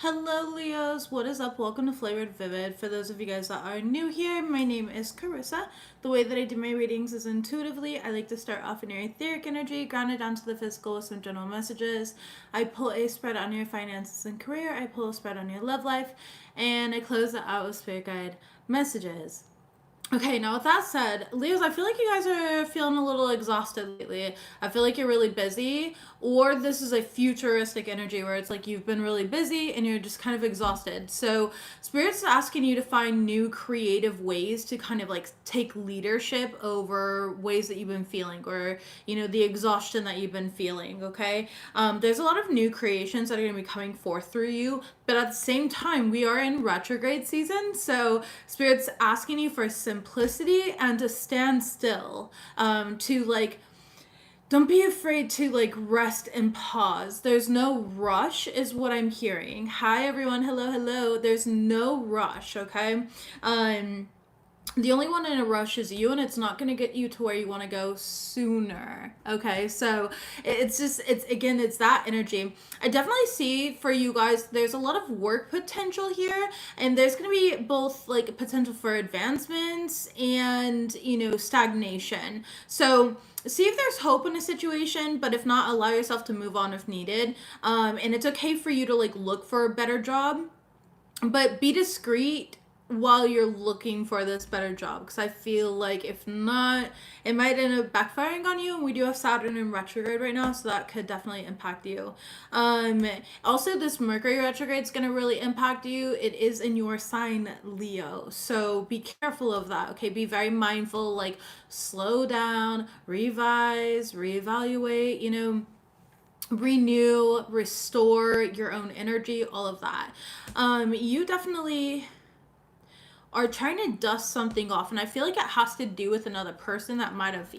Hello, Leos. What is up? Welcome to Flavored Vivid. For those of you guys that are new here, my name is Carissa. The way that I do my readings is intuitively. I like to start off in your etheric energy, grounded down to the physical with some general messages. I pull a spread on your finances and career. I pull a spread on your love life, and I close it out with spirit guide messages. Okay, now with that said, Leos, I feel like you guys are feeling a little exhausted lately. I feel like you're really busy, or this is a futuristic energy where it's like you've been really busy and you're just kind of exhausted. So, Spirit's asking you to find new creative ways to kind of like take leadership over ways that you've been feeling or, the exhaustion that you've been feeling, okay? There's a lot of new creations that are going to be coming forth through you, but at the same time, we are in retrograde season, so Spirit's asking you for simplicity and to stand still, to like, don't be afraid to like rest and pause. There's no rush, is what I'm hearing. Hi, everyone. Hello, hello. There's no rush, okay? The only one in a rush is you, and it's not going to get you to where you want to go sooner. Okay, so it's that energy. I definitely see for you guys there's a lot of work potential here, and there's going to be both like potential for advancements and stagnation. So see if there's hope in a situation, but if not, allow yourself to move on if needed. And it's okay for you to like look for a better job, but be discreet while you're looking for this better job, because I feel like if not, it might end up backfiring on you. And we do have Saturn in retrograde right now, so that could definitely impact you. Also, this Mercury retrograde is going to really impact you. It is in your sign, Leo, so be careful of that. Okay, be very mindful, like slow down, revise, reevaluate, renew, restore your own energy, all of that. You definitely are trying to dust something off, and I feel like it has to do with another person that might have,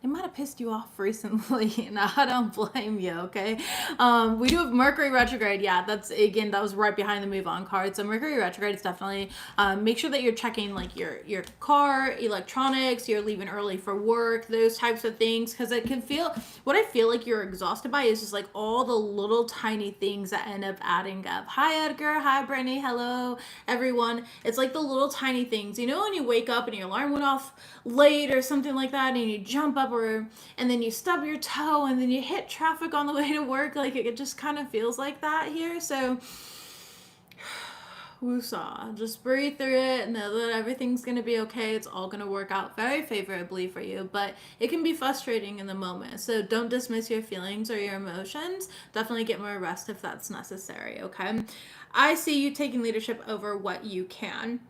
they might have pissed you off recently. Now, I don't blame you, okay? We do have Mercury retrograde. Yeah, that was right behind the move on card. So Mercury retrograde is definitely, make sure that you're checking like your car, electronics, you're leaving early for work, those types of things. Because what I feel like you're exhausted by is just like all the little tiny things that end up adding up. Hi, Edgar. Hi, Brittany. Hello, everyone. It's like the little tiny things. When you wake up and your alarm went off late or something like that, and you jump up and then you stub your toe and then you hit traffic on the way to work. Like it just kind of feels like that here. So woosah. Just breathe through it and know that everything's going to be okay. It's all going to work out very favorably for you, but it can be frustrating in the moment. So don't dismiss your feelings or your emotions. Definitely get more rest if that's necessary, okay? I see you taking leadership over what you can.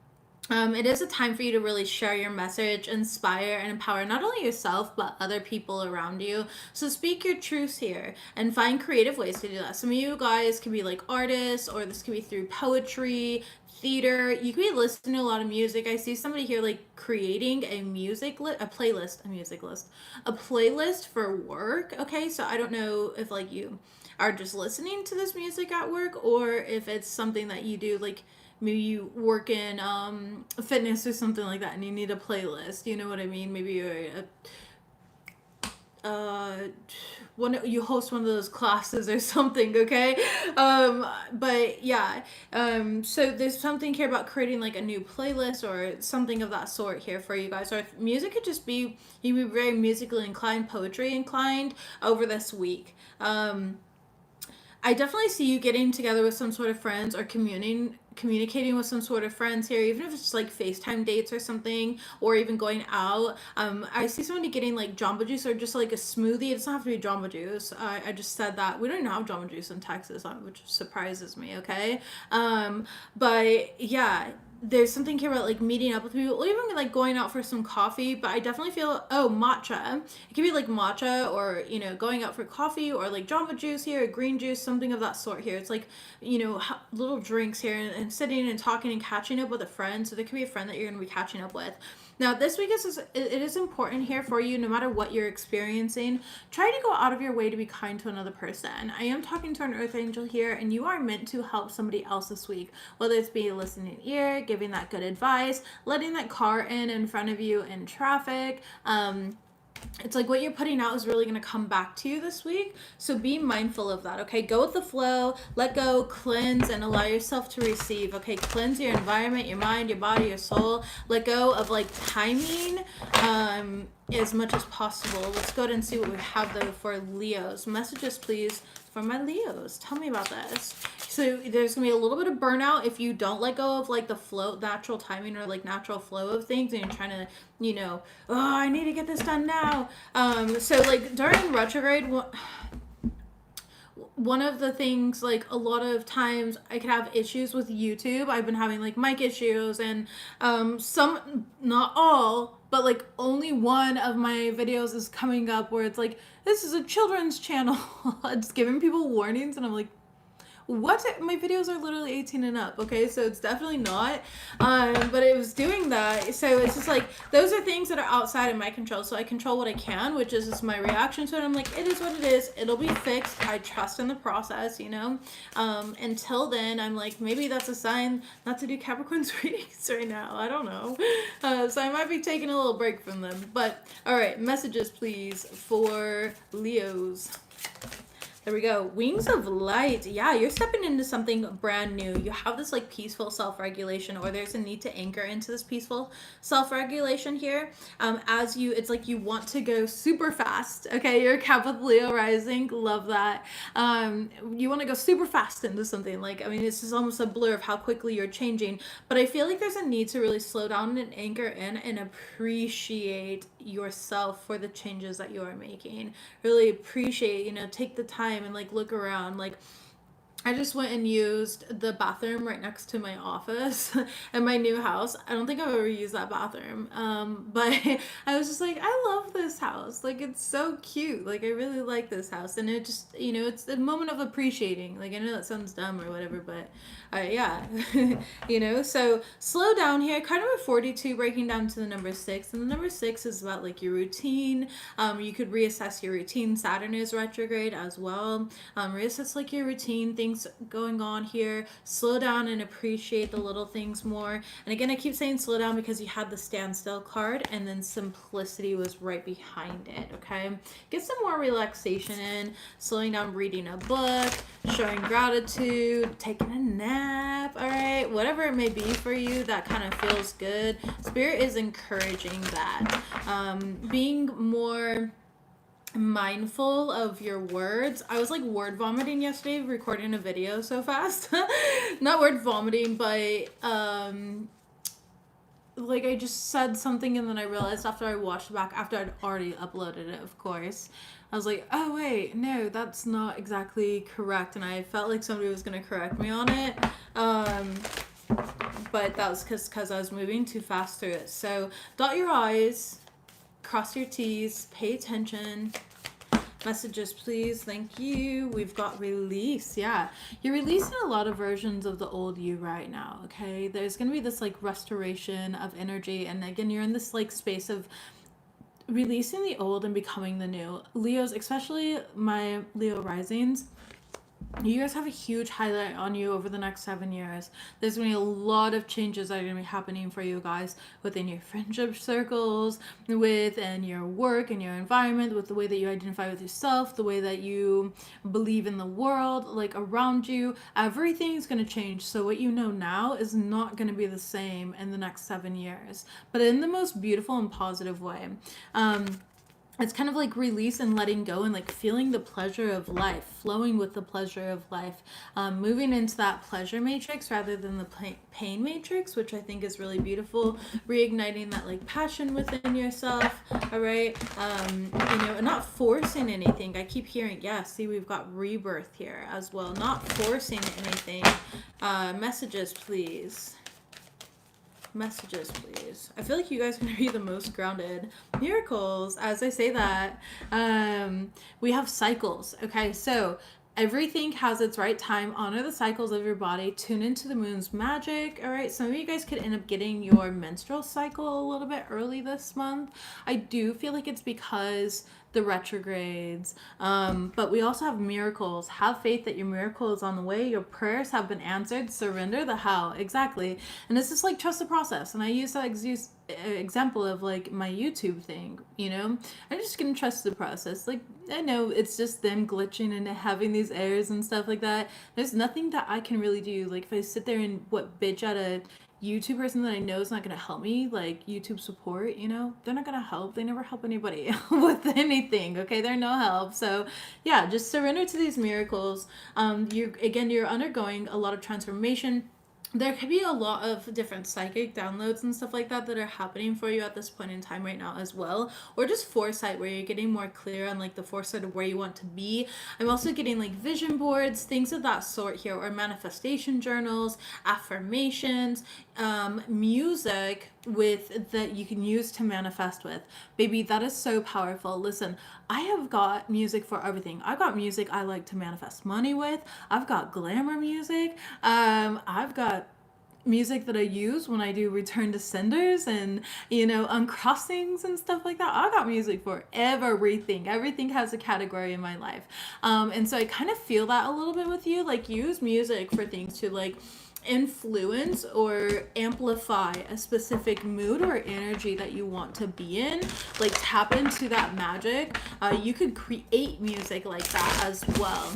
It is a time for you to really share your message, inspire, and empower not only yourself, but other people around you. So speak your truths here and find creative ways to do that. Some of you guys can be like artists, or this could be through poetry, theater. You could be listening to a lot of music. I see somebody here like creating a playlist for work. Okay, so I don't know if like you are just listening to this music at work, or if it's something that you do like maybe you work in fitness or something like that and you need a playlist, you know what I mean? Maybe you're you host one of those classes or something, okay? But yeah, so there's something here about creating like a new playlist or something of that sort here for you guys. Or if music could just be, you be very musically inclined, poetry inclined over this week. I definitely see you getting together with some sort of friends or communicating with some sort of friends here, even if it's just like FaceTime dates or something, or even going out. I see somebody getting like Jamba Juice or just like a smoothie. It doesn't have to be Jamba Juice. I just said that. We don't even have Jamba Juice in Texas, which surprises me, okay? But yeah, there's something here about like meeting up with people, or even like going out for some coffee. But I definitely feel, matcha. It could be like matcha, or going out for coffee, or like Jamba Juice here, green juice, something of that sort here. It's like little drinks here, and sitting and talking and catching up with a friend. So there could be a friend that you're going to be catching up with. Now, this week it is important here for you, no matter what you're experiencing. Try to go out of your way to be kind to another person. I am talking to an earth angel here, and you are meant to help somebody else this week, whether it's be a listening ear, giving that good advice, letting that car in front of you in traffic, it's like what you're putting out is really going to come back to you this week. So be mindful of that. Okay. Go with the flow, let go, cleanse, and allow yourself to receive. Okay. Cleanse your environment, your mind, your body, your soul. Let go of like timing as much as possible. Let's go ahead and see what we have though for Leos. Messages, please, for my Leos. Tell me about this. So there's gonna be a little bit of burnout if you don't let go of like the flow, natural timing, or like natural flow of things, and you're trying to, oh, I need to get this done now. So like during retrograde, one of the things, like a lot of times I could have issues with YouTube. I've been having like mic issues, and some, not all, but like only one of my videos is coming up where it's like, this is a children's channel. It's giving people warnings, and I'm like, what? My videos are literally 18 and up, okay? So it's definitely not. But it was doing that. So it's just like, those are things that are outside of my control. So I control what I can, which is just my reaction to it. I'm like, it is what it is. It'll be fixed. I trust in the process, Until then, I'm like, maybe that's a sign not to do Capricorn's readings right now. I don't know. So I might be taking a little break from them. But, all right, messages, please, for Leos. There we go. Wings of light. Yeah, you're stepping into something brand new. You have this like peaceful self-regulation, or there's a need to anchor into this peaceful self-regulation here. It's like you want to go super fast. Okay, you're a Cap with Leo rising. Love that. You want to go super fast into something. Like, I mean, this is almost a blur of how quickly you're changing. But I feel like there's a need to really slow down and anchor in and appreciate yourself for the changes that you are making. Really appreciate, take the time and like look around. Like, I just went and used the bathroom right next to my office in my new house. I don't think I've ever used that bathroom. But I was just like, I love this house. Like, it's so cute. Like, I really like this house. And it just, it's a moment of appreciating. Like, I know that sounds dumb or whatever, but yeah. So slow down here. Kind of a 42 breaking down to the number 6. And the number 6 is about like your routine. You could reassess your routine. Saturn is retrograde as well. Reassess like your routine, things going on here. Slow down and appreciate the little things more. And again, I keep saying slow down because you had the standstill card, and then simplicity was right behind it. Okay, get some more relaxation in, slowing down, reading a book, showing gratitude, taking a nap. All right, whatever it may be for you that kind of feels good. Spirit is encouraging that. Being more mindful of your words. I was like word vomiting yesterday recording a video so fast. Not word vomiting, but like I just said something, and then I realized after I watched it back, after I'd already uploaded it, of course, I was like, oh wait, no, that's not exactly correct, and I felt like somebody was gonna correct me on it. But that was because I was moving too fast through it. So dot your I's, cross your T's, pay attention. Messages, please. Thank you. We've got release. Yeah. You're releasing a lot of versions of the old you right now, okay? There's going to be this, like, restoration of energy. And, again, you're in this, like, space of releasing the old and becoming the new. Leos, especially my Leo risings, you guys have a huge highlight on you over the next 7 years. There's going to be a lot of changes that are going to be happening for you guys within your friendship circles, within your work and your environment, with the way that you identify with yourself, the way that you believe in the world, like around you. Everything's going to change. So what you know now is not going to be the same in the next 7 years, but in the most beautiful and positive way. It's kind of like release and letting go, and like feeling the pleasure of life, flowing with the pleasure of life, moving into that pleasure matrix rather than the pain matrix, which I think is really beautiful. Reigniting that like passion within yourself. All right. And not forcing anything. I keep hearing, see, we've got rebirth here as well. Not forcing anything. Messages, please. Messages, please. I feel like you guys are going to be the most grounded. Miracles. As I say that, we have cycles. Okay, so everything has its right time. Honor the cycles of your body. Tune into the moon's magic. All right, some of you guys could end up getting your menstrual cycle a little bit early this month. I do feel like it's because the retrogrades. But we also have miracles. Have faith that your miracle is on the way. Your prayers have been answered. Surrender the how. Exactly. And it's just like trust the process. And I use that example of like my YouTube thing, you know? I'm just gonna trust the process. Like, I know it's just them glitching and having these errors and stuff like that. There's nothing that I can really do. Like, if I sit there and bitch at a YouTube person that I know is not going to help me, like YouTube support, you know, they're not going to help. They never help anybody with anything. Okay, they're no help. So yeah, just surrender to these miracles. You're undergoing a lot of transformation. There could be a lot of different psychic downloads and stuff like that that are happening for you at this point in time right now as well, or just foresight where you're getting more clear on like the foresight of where you want to be. I'm also getting like vision boards, things of that sort here, or manifestation journals, affirmations, music with that you can use to manifest with. Baby, that is so powerful. Listen, I have got music for everything. I've got music I like to manifest money with. I've got glamour music. I've got music that I use when I do return to senders and, you know, uncrossings and stuff like that. I got music for everything. Everything has a category in my life. And so I kind of feel that a little bit with you. Like, use music for things to like influence or amplify a specific mood or energy that you want to be in. Like, tap into that magic. You could create music like that as well.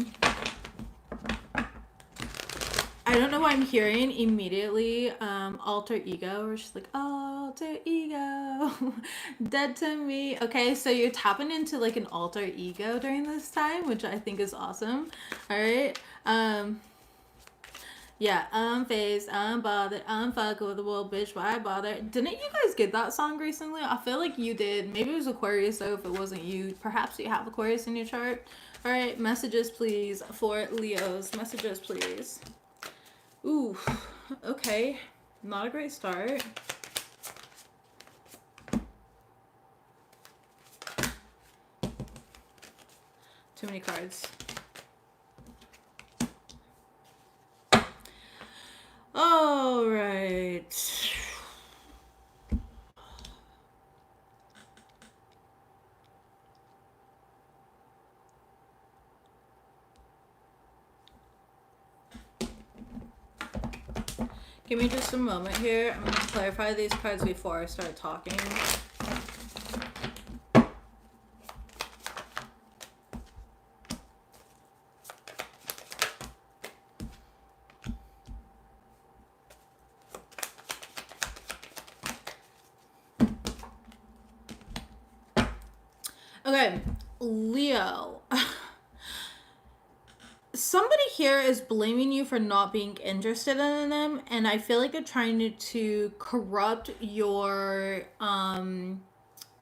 I don't know why I'm hearing immediately alter ego, or just like alter ego dead to me. Okay, so you're tapping into like an alter ego during this time, which I think is awesome. All right. Yeah, unfazed, unbothered, unfuckable, bitch, why bother? Didn't you guys get that song recently? I feel like you did. Maybe it was Aquarius, though, if it wasn't you. Perhaps you have Aquarius in your chart. All right, messages, please, for Leos. Messages, please. Ooh, okay. Not a great start. Too many cards. All right. Give me just a moment here. I'm going to clarify these cards before I start talking. Okay, Leo. Somebody here is blaming you for not being interested in them, and I feel like they're trying to corrupt your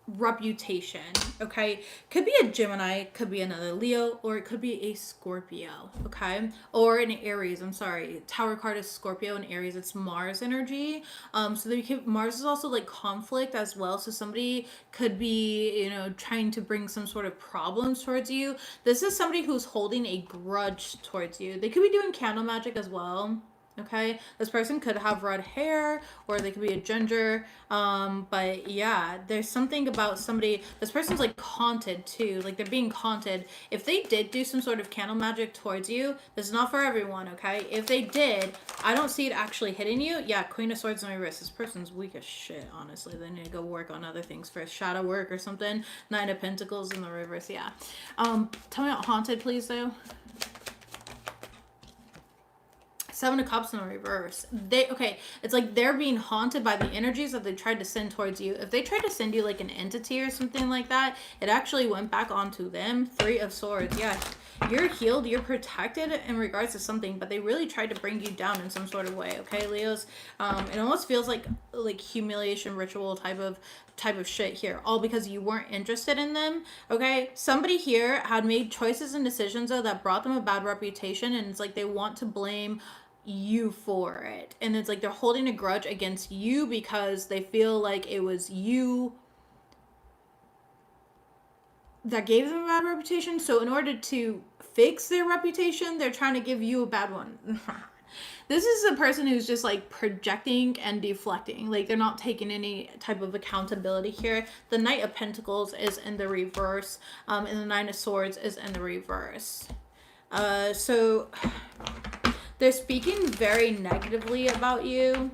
reputation. Okay, could be a Gemini, could be another Leo, or it could be a Scorpio. Okay, or an Aries. I'm sorry, Tower card is Scorpio and Aries. It's Mars energy. So Mars is also like conflict as well. So somebody could be, you know, trying to bring some sort of problems towards you. This is somebody who's holding a grudge towards you. They could be doing candle magic as well. Okay, this person could have red hair, or they could be a ginger. But yeah, there's something about somebody. This person's like haunted too. Like, they're being haunted. If they did do some sort of candle magic towards you, this is not for everyone. Okay, if they did, I don't see it actually hitting you. Yeah, Queen of Swords in reverse. This person's weak as shit. Honestly, they need to go work on other things first. Shadow work or something. Nine of Pentacles in the reverse. Yeah. Tell me about haunted, please, though. Seven of Cups in the reverse. It's like they're being haunted by the energies that they tried to send towards you. If they tried to send you like an entity or something like that, it actually went back onto them. Three of Swords. Yeah, you're healed, you're protected in regards to something, but they really tried to bring you down in some sort of way. Okay, Leos. It almost feels like humiliation ritual type of shit here, all because you weren't interested in them. Okay, somebody here had made choices and decisions though that brought them a bad reputation, and it's like they want to blame you for it, and it's like they're holding a grudge against you because they feel like it was you that gave them a bad reputation. So in order to fix their reputation, they're trying to give you a bad one. This is a person who's just like projecting and deflecting. Like they're not taking any type of accountability here. The Knight of Pentacles is in the reverse, and the Nine of Swords is in the reverse. So they're speaking very negatively about you,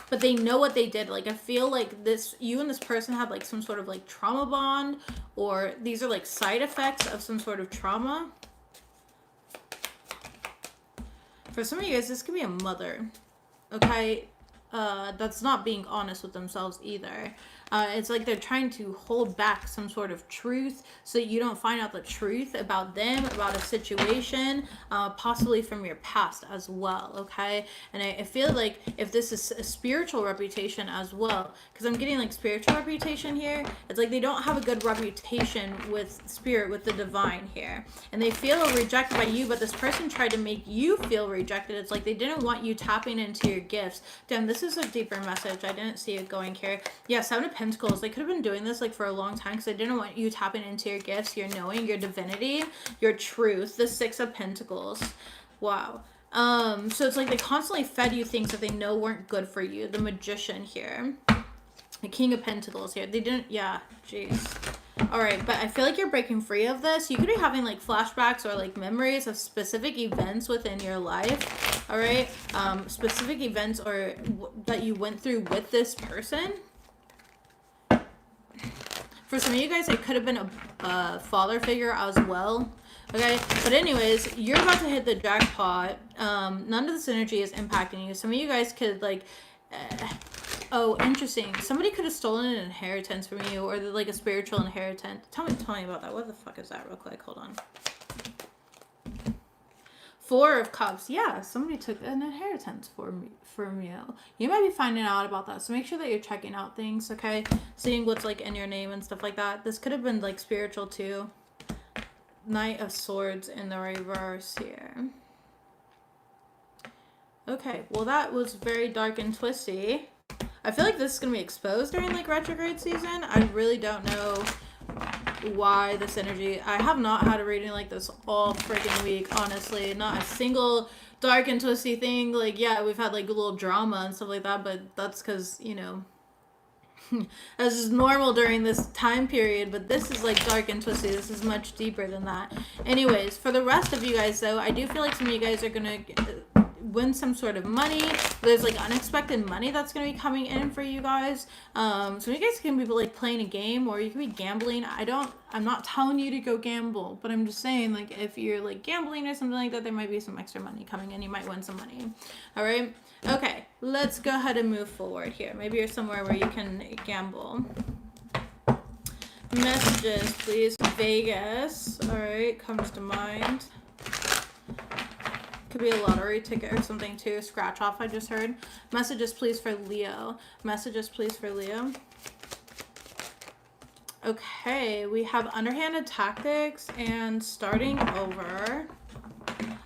but they know what they did. Like I feel like this, you and this person have like some sort of like trauma bond, or these are like side effects of some sort of trauma. For some of you guys, this could be a mother, okay? That's not being honest with themselves either. It's like they're trying to hold back some sort of truth so that you don't find out the truth about them, about a situation, possibly from your past as well, okay? And I feel like if this is a spiritual reputation as well, because I'm getting like spiritual reputation here, it's like they don't have a good reputation with spirit, with the divine here. And they feel rejected by you, but this person tried to make you feel rejected. It's like they didn't want you tapping into your gifts. Damn, this is a deeper message. I didn't see it going here. Yeah, Seven of Pentacles. They could have been doing this like for a long time because they didn't want you tapping into your gifts, your knowing, your divinity, your truth. The Six of Pentacles. Wow. So it's like they constantly fed you things that they know weren't good for you. The Magician here. The King of Pentacles here. They didn't, yeah, jeez. All right, but I feel like you're breaking free of this. You could be having like flashbacks or like memories of specific events within your life. All right, specific events or that you went through with this person. For some of you guys, it could have been a father figure as well. Okay, but anyways, you're about to hit the jackpot. None of this energy is impacting you. Some of you guys could like... oh, interesting. Somebody could have stolen an inheritance from you, or like a spiritual inheritance. Tell me about that. What the fuck is that real quick? Hold on. Four of Cups. Yeah, somebody took an inheritance from you. You might be finding out about that. So make sure that you're checking out things, okay? Seeing what's like in your name and stuff like that. This could have been like spiritual too. Knight of Swords in the reverse here. Okay, well that was very dark and twisty. I feel like this is going to be exposed during like retrograde season. I really don't know why this energy... I have not had a reading like this all freaking week, honestly. Not a single dark and twisty thing. Like, yeah, we've had like a little drama and stuff like that, but that's because, you know, this is normal during this time period, but this is like dark and twisty. This is much deeper than that. Anyways, for the rest of you guys, though, I do feel like some of you guys are going to win some sort of money. There's like unexpected money that's going to be coming in for you guys. So you guys can be like playing a game, or you can be gambling. I'm not telling you to go gamble, but I'm just saying, like, if you're like gambling or something like that, there might be some extra money coming in. You might win some money. All right. Okay. Let's go ahead and move forward here. Maybe you're somewhere where you can gamble. Messages, please. Vegas. All right. Comes to mind. Could be a lottery ticket or something too. Scratch off, I just heard. Messages, please, for Leo. Messages, please, for Leo. Okay, we have underhanded tactics and starting over.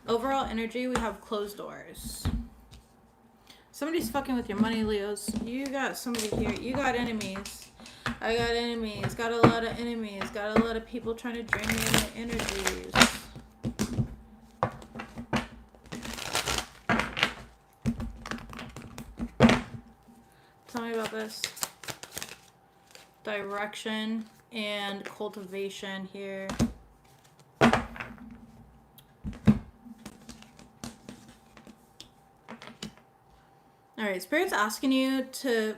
Overall energy, we have closed doors. Somebody's fucking with your money, Leos. You got somebody here. You got enemies. I got enemies. Got a lot of enemies. Got a lot of people trying to drain me of my energies. Tell me about this. Direction and cultivation here. Alright, Spirit's asking you to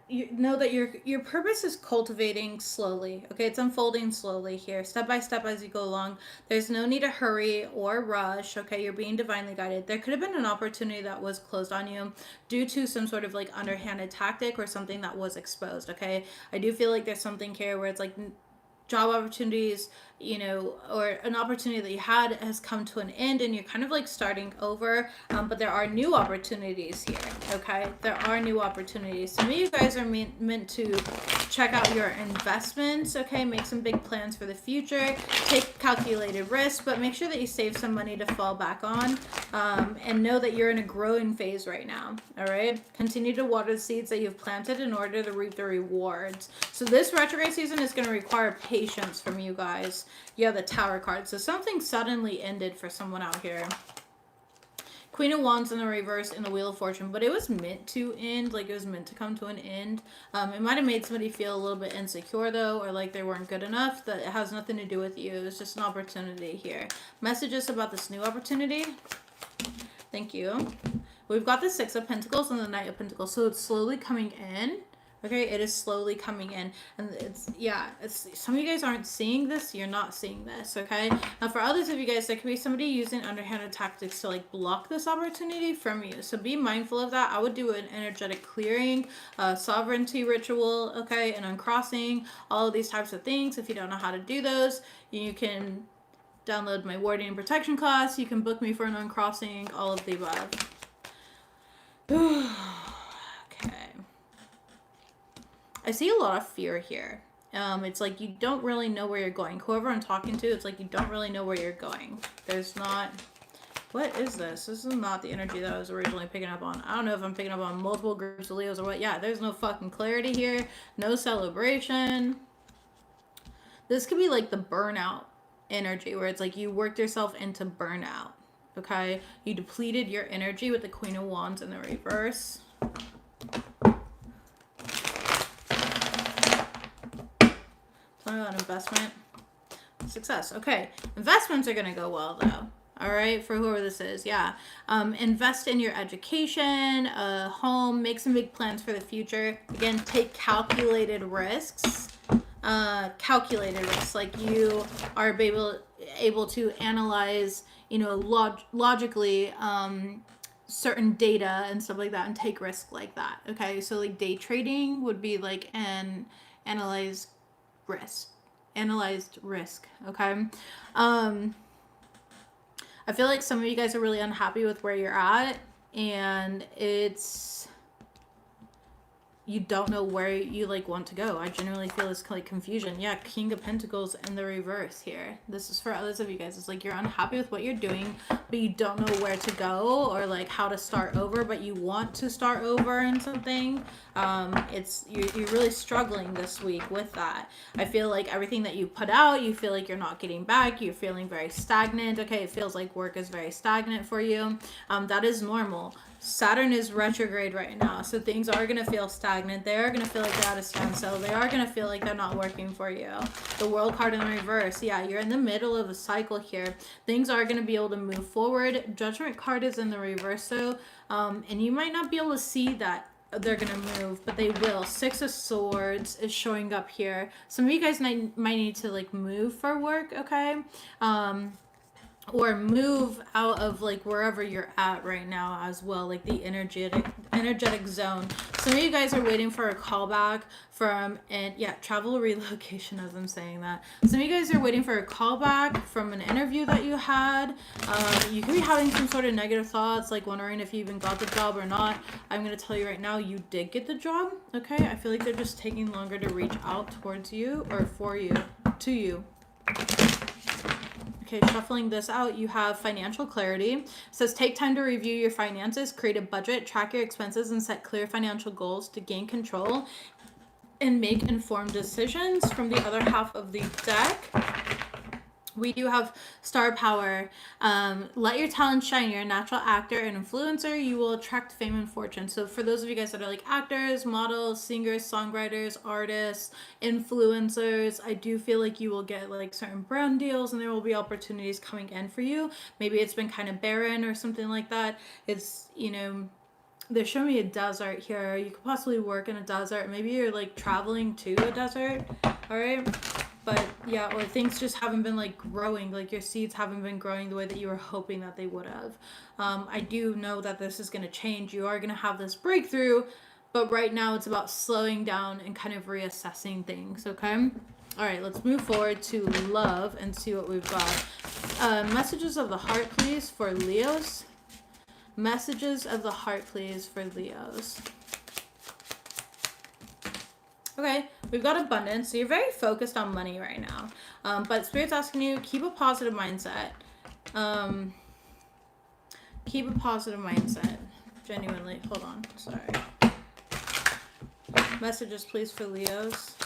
you know that your purpose is cultivating slowly. Okay, it's unfolding slowly here, step by step as you go along. There's no need to hurry or rush. Okay, you're being divinely guided. There could have been an opportunity that was closed on you due to some sort of like underhanded tactic or something that was exposed. Okay, I do feel like there's something here where it's like job opportunities, you know, or an opportunity that you had has come to an end and you're kind of like starting over, but there are new opportunities here. Okay, there are new opportunities. Some of you guys are meant to check out your investments, okay? Make some big plans for the future. Take calculated risks, but make sure that you save some money to fall back on. And know that you're in a growing phase right now, all right? Continue to water the seeds that you've planted in order to reap the rewards. So this retrograde season is going to require patience from you guys. Yeah, the Tower card. So something suddenly ended for someone out here. Queen of Wands in the reverse in the Wheel of Fortune, but it was meant to end, like it was meant to come to an end. It might have made somebody feel a little bit insecure though, or like they weren't good enough. That it has nothing to do with you. It's just an opportunity here. Messages about this new opportunity. Thank you. We've got the Six of Pentacles and the Knight of Pentacles, so it's slowly coming in. Okay, it is slowly coming in, and it's some of you guys aren't seeing this. You're not seeing this. Okay, now for others of you guys, there could be somebody using underhanded tactics to like block this opportunity from you, so be mindful of that. I would do an energetic clearing, sovereignty ritual, okay, and uncrossing, all of these types of things. If you don't know how to do those, you can download my warding and protection class. You can book me for an uncrossing, all of the above. Okay. I see a lot of fear here. It's like you don't really know where you're going. Whoever I'm talking to, it's like you don't really know where you're going. There's not... What is this? This is not the energy that I was originally picking up on. I don't know if I'm picking up on multiple groups of Leos or what. Yeah, there's no fucking clarity here. No celebration. This could be like the burnout energy, where it's like you worked yourself into burnout. Okay? You depleted your energy with the Queen of Wands in the reverse. About investment success. Okay, investments are gonna go well though. All right, for whoever this is. Yeah, invest in your education, home, make some big plans for the future. Again, take calculated risks. Like you are able to analyze, you know, logically certain data and stuff like that, and take risks like that. Okay, so like day trading would be like an analyzed risk. Okay, I feel like some of you guys are really unhappy with where you're at, and it's you don't know where you like want to go. I generally feel this like confusion. Yeah, King of Pentacles in the reverse here. This is for others of you guys. It's like you're unhappy with what you're doing, but you don't know where to go or like how to start over, but you want to start over in something. You're really struggling this week with that. I feel like everything that you put out, you feel like you're not getting back. You're feeling very stagnant. Okay, it feels like work is very stagnant for you. That is normal. Saturn is retrograde right now, so things are going to feel stagnant. They are going to feel like they're at a standstill. They are going to feel like they're not working for you. The World card in the reverse. Yeah, you're in the middle of a cycle here. Things are going to be able to move forward. Judgment card is in the reverse, so, and you might not be able to see that they're going to move, but they will. Six of Swords is showing up here. Some of you guys might need to, like, move for work, okay? Or move out of like wherever you're at right now as well, like the energetic zone. Some of you guys are waiting for a callback from, and yeah, travel relocation as I'm saying that. Some of you guys are waiting for a callback from an interview that you had. You could be having some sort of negative thoughts, like wondering if you even got the job or not. I'm going to tell you right now, you did get the job, okay? I feel like they're just taking longer to reach out towards you or for you, to you. Okay, shuffling this out, you have financial clarity. It says take time to review your finances, create a budget, track your expenses, and set clear financial goals to gain control and make informed decisions. From the other half of the deck, we do have star power. Let your talent shine. You're a natural actor and influencer. You will attract fame and fortune. So for those of you guys that are like actors, models, singers, songwriters, artists, influencers, I do feel like you will get like certain brand deals, and there will be opportunities coming in for you. Maybe it's been kind of barren or something like that. It's, you know, they're showing me a desert here. You could possibly work in a desert. Maybe you're like traveling to a desert. All right. But yeah, or things just haven't been like growing, like your seeds haven't been growing the way that you were hoping that they would have. I do know that this is going to change. You are going to have this breakthrough, but right now it's about slowing down and kind of reassessing things, okay? All right, let's move forward to love and see what we've got. Messages of the heart, please, for Leos. Messages of the heart, please, for Leos. Okay, we've got abundance. So you're very focused on money right now. But Spirit's asking you, keep a positive mindset. Keep a positive mindset. Genuinely. Hold on. Sorry. Messages, please, for Leos.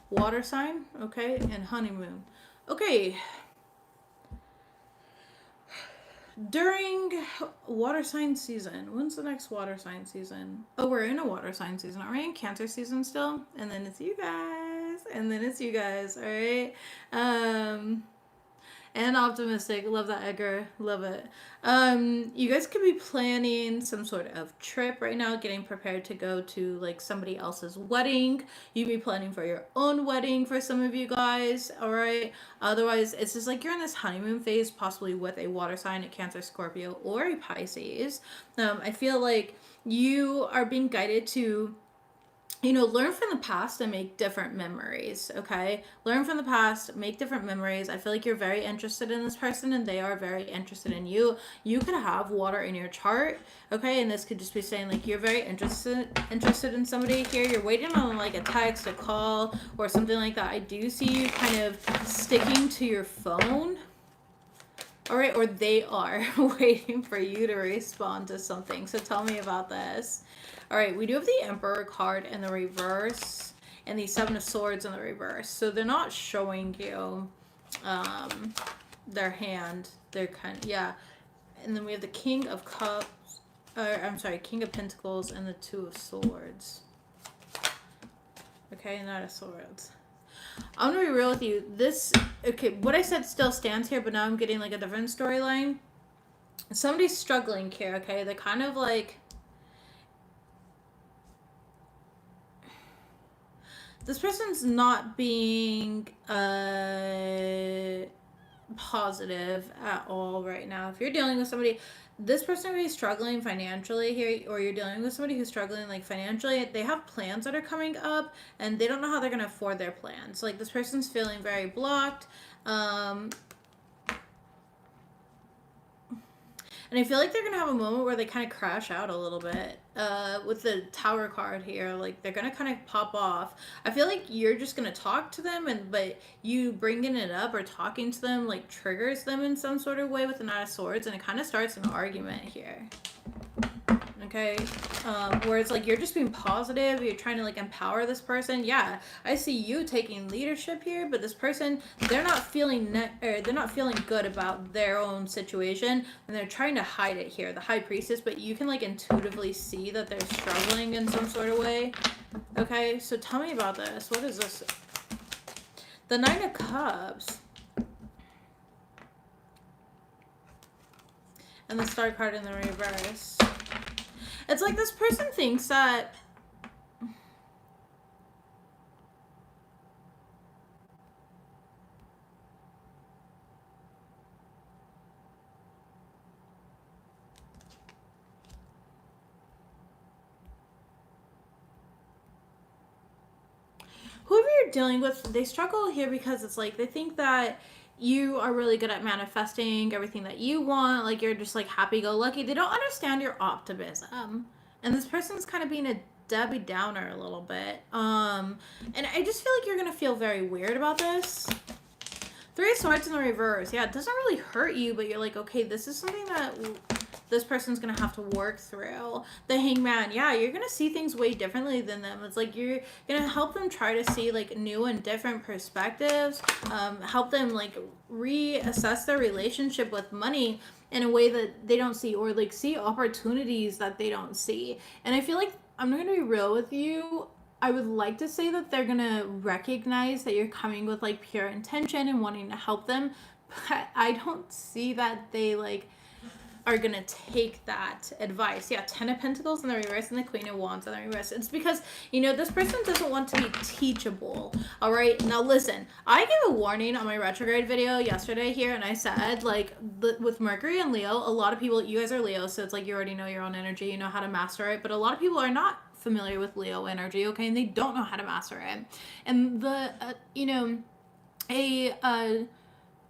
Water sign. Okay. And honeymoon. Okay. During water sign season, when's the next water sign season? Oh, we're in a water sign season. Are we in Cancer season still? And then it's you guys. And then it's you guys. All right. And optimistic. Love that, Edgar. Love it. You guys could be planning some sort of trip right now, getting prepared to go to like somebody else's wedding. You'd be planning for your own wedding for some of you guys. All right. Otherwise, it's just like you're in this honeymoon phase, possibly with a water sign, a Cancer, Scorpio, or a Pisces. I feel like you are being guided to learn from the past and make different memories, okay? Learn from the past, make different memories. I feel like you're very interested in this person and they are very interested in you. You could have water in your chart, okay? And this could just be saying like you're very interested in somebody here. You're waiting on like a text, a call, or something like that. I do see you kind of sticking to your phone. All right, or they are waiting for you to respond to something. So tell me about this. All right, we do have the Emperor card in the reverse and the Seven of Swords in the reverse. So they're not showing you their hand. They're kind of, yeah. And then we have the King of Cups, I'm sorry, King of Pentacles and the Two of Swords. Okay, Knight of Swords. I'm gonna be real with you. Okay, what I said still stands here, but now I'm getting like a different storyline. Somebody's struggling here, okay? They're kind of like, this person's not being positive at all right now. If you're dealing with somebody, this person may be struggling financially here, or you're dealing with somebody who's struggling like financially. They have plans that are coming up and they don't know how they're going to afford their plans. Like this person's feeling very blocked. And I feel like they're going to have a moment where they kind of crash out a little bit with the Tower card here. Like, they're going to kind of pop off. I feel like you're just going to talk to them, but you bringing it up or talking to them, like, triggers them in some sort of way with the Knight of Swords, and it kind of starts an argument here. Okay, where it's like you're just being positive, you're trying to like empower this person. Yeah, I see you taking leadership here, but this person, they're not feeling good about their own situation, and they're trying to hide it here. The High Priestess, but you can like intuitively see that they're struggling in some sort of way. Okay, so tell me about this. What is this? The Nine of Cups. And the Star card in the reverse. It's like this person thinks that whoever you're dealing with, they struggle here because it's like they think that you are really good at manifesting everything that you want. Like, you're just like happy-go-lucky. They don't understand your optimism. And this person's kind of being a Debbie Downer a little bit. And I just feel like you're going to feel very weird about this. Three of Swords in the reverse. Yeah, it doesn't really hurt you, but you're like, okay, this is something that this person's going to have to work through. The Hangman. Yeah, you're going to see things way differently than them. It's like you're going to help them try to see like new and different perspectives. Help them like reassess their relationship with money in a way that they don't see, or like see opportunities that they don't see. And I feel like, I'm going to be real with you, I would like to say that they're going to recognize that you're coming with like pure intention and wanting to help them, but I don't see that they like are going to take that advice. Yeah, Ten of Pentacles in the reverse and the Queen of Wands in the reverse. It's because, this person doesn't want to be teachable. All right, now listen, I gave a warning on my retrograde video yesterday here, and I said, like, with Mercury and Leo, a lot of people, you guys are Leo, so it's like you already know your own energy, you know how to master it, but a lot of people are not familiar with Leo energy, okay, and they don't know how to master it. And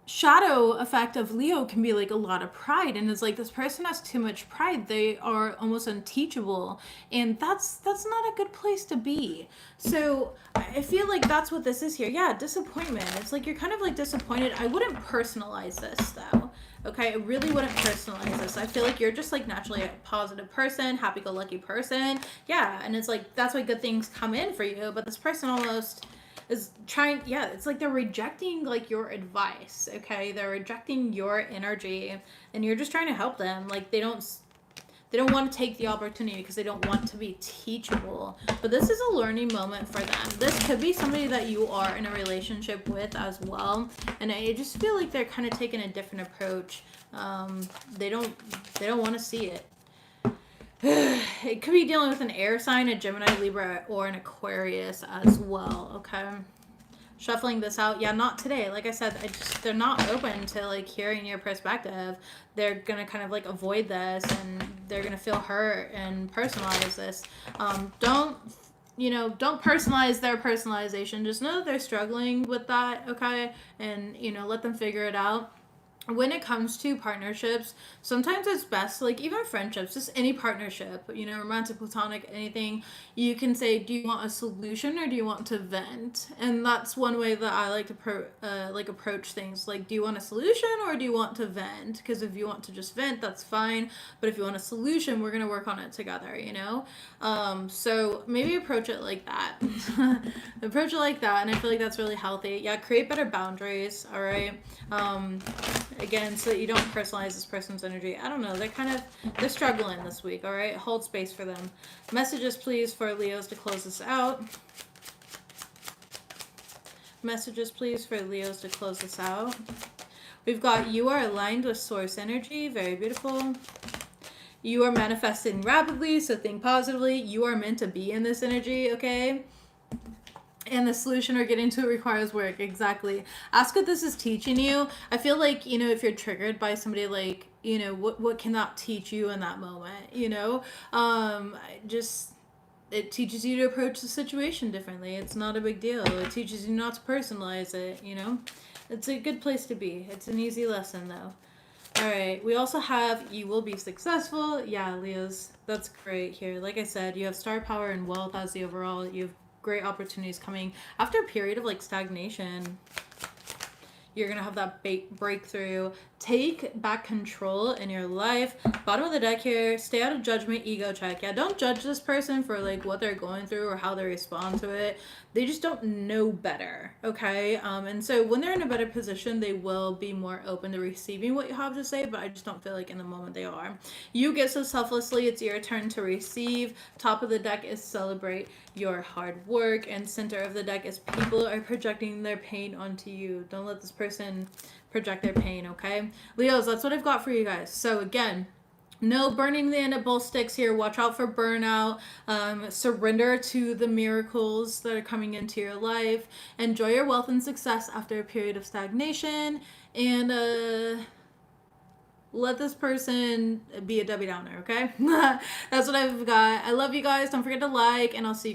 shadow effect of Leo can be like a lot of pride, and it's like this person has too much pride. They are almost unteachable, and that's not a good place to be. So I feel like that's what this is here. Yeah, disappointment. It's like you're kind of like disappointed. I wouldn't personalize this though. Okay, I really wouldn't personalize this. I feel like you're just like naturally a positive person, happy-go-lucky person. Yeah, and it's like that's why good things come in for you. But this person almost is trying, yeah, it's like they're rejecting like your advice. Okay, they're rejecting your energy, and you're just trying to help them. Like they don't want to take the opportunity because they don't want to be teachable. But this is a learning moment for them. This could be somebody that you are in a relationship with as well, and I just feel like they're kind of taking a different approach. They don't want to see it. It could be dealing with an air sign, a Gemini, Libra, or an Aquarius as well. Okay, shuffling this out. Yeah, not today. Like I said, they're not open to like hearing your perspective. They're gonna kind of like avoid this, and they're gonna feel hurt and personalize this. Don't personalize their personalization. Just know that they're struggling with that. Okay, and let them figure it out. When it comes to partnerships, sometimes it's best, like even friendships, just any partnership, romantic, platonic, anything, you can say, do you want a solution or do you want to vent? And that's one way that I like to approach things. Like, do you want a solution or do you want to vent? Because if you want to just vent, that's fine. But if you want a solution, we're gonna work on it together. So maybe approach it like that. Approach it like that, and I feel like that's really healthy. Yeah, create better boundaries. All right. Again, so that you don't personalize this person's energy. I don't know. They're struggling this week. All right. Hold space for them. Messages, please, for Leos to close this out. Messages, please, for Leos to close this out. We've got, you are aligned with source energy. Very beautiful. You are manifesting rapidly, so think positively. You are meant to be in this energy, okay? And the solution or getting to it requires work. Exactly. Ask what this is teaching you. I feel like, if you're triggered by somebody, like, what can that teach you in that moment? It teaches you to approach the situation differently. It's not a big deal. It teaches you not to personalize it, It's a good place to be. It's an easy lesson, though. All right. We also have, you will be successful. Yeah, Leos, that's great here. Like I said, you have star power and wealth as the overall. You have great opportunities coming after a period of like stagnation. You're gonna have that breakthrough. Take back control in your life. Bottom of the deck here. Stay out of judgment. Ego check. Yeah, don't judge this person for like what they're going through or how they respond to it. They just don't know better. Okay. And so when they're in a better position, they will be more open to receiving what you have to say. But I just don't feel like in the moment they are. You get so selflessly. It's your turn to receive. Top of the deck is celebrate your hard work, and center of the deck is people are projecting their pain onto you. Don't let this person project their pain, okay? Leos, that's what I've got for you guys. So again, no burning the end of both sticks here. Watch out for burnout. Surrender to the miracles that are coming into your life. Enjoy your wealth and success after a period of stagnation. And let this person be a Debbie Downer, okay? That's what I've got. I love you guys. Don't forget to like, and I'll see you guys